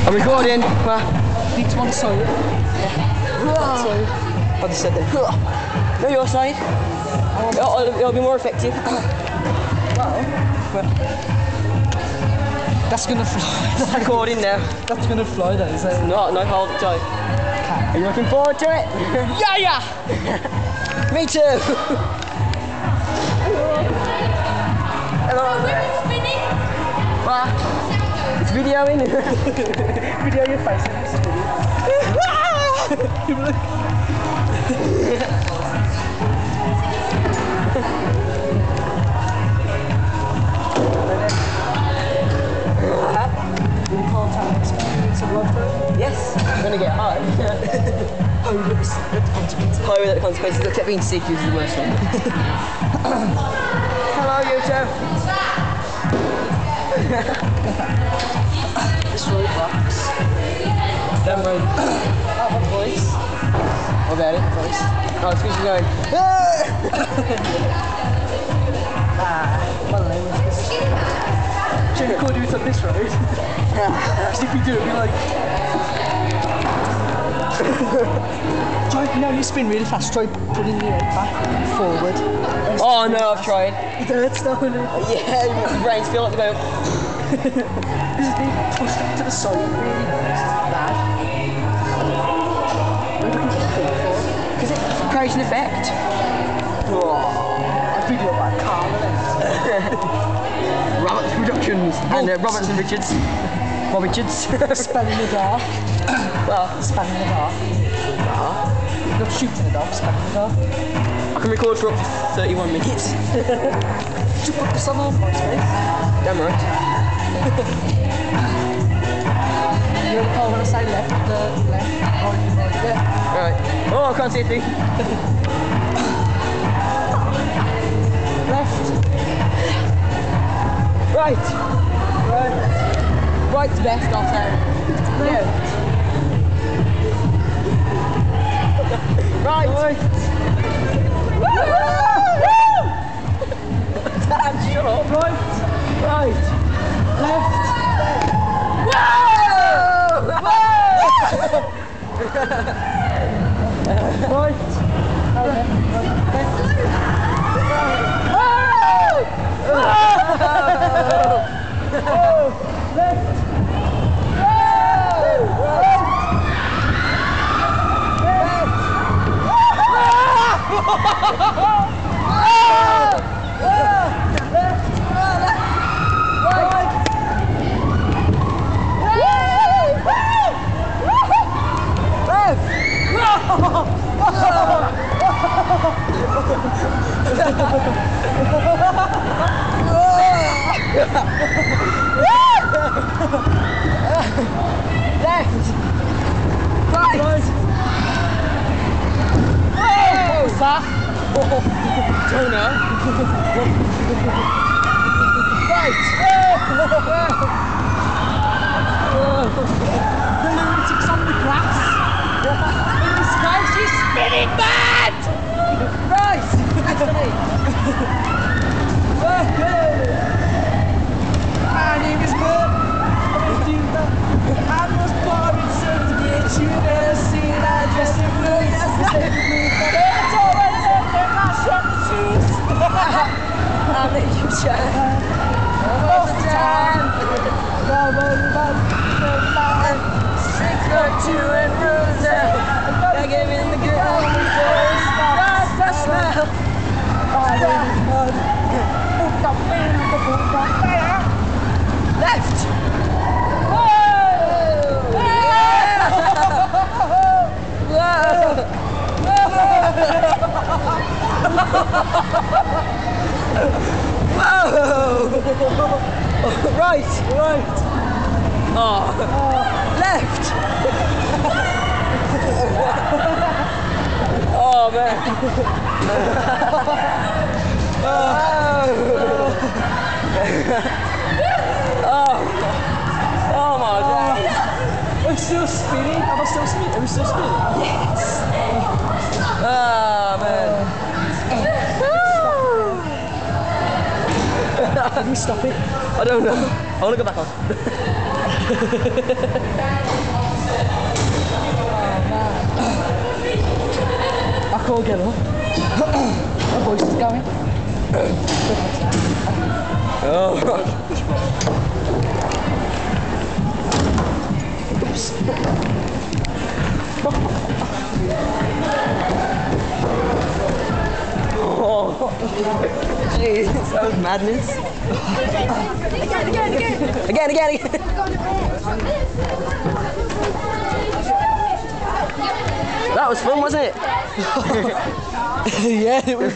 I'm recording. Need to one side. I just said that. No, your side. It'll be more effective. That's gonna fly. It's recording now. That's gonna fly, that is it? No, hold it tight. Are you looking forward to it? Yeah! Me too. Hello. Where is spinning? What? It's videoing. Video your face in this video. Yes, I'm gonna get high. High without the consequences. Look at being sick is the worst one. Hello, you two. This road box. Damn road. Oh, my voice. What about it? Voice. Oh, it's because you're going. My name is this. Should we record it on this road? Because if we do, it'll be like. Try, no, you spin really fast. Try putting your head back, forward. Oh no, I've tried. It hurts though, isn't it? Yeah, my brains feel like they're going. This is being pushed to the side, really bad. Because it creates an effect. I video like car, Roberts Productions and Roberts and Richards. Bob Richards. Spell in the dark. Well, Spell in the dark. Not shoot in the dark, spell in the dark. I can record for up to 31 minutes. Should put this on MySpace. Damn right. You know the call when I say left, the left, right, yeah. Right. Oh, I can't see a thing. Left. Right. Right's best, I'll say. Left. Right. Damn, shut up. Right. Right. Left. Right. Don't know. Right. The lunatic's on the grass. In the sky, she's spinning mad! Right. My name is Bert. I was born in 78. You never seen I dress in blue. It's always in my shirt and shoes. I'll let you shine. Most of the time. Two and rose out. I gave in the girl who goes right past now. Left. Whoa! Right. Oh. Left. Oh man. Oh my days. We're still spinning. Am I still spinning? Are we still spinning? Yes. Oh man. Can we stop it? I don't know. I want to go back on. I can't get up. My voice is going. Oh. Oh, jeez, that was madness. Again. That was fun, wasn't it? Yeah, it was.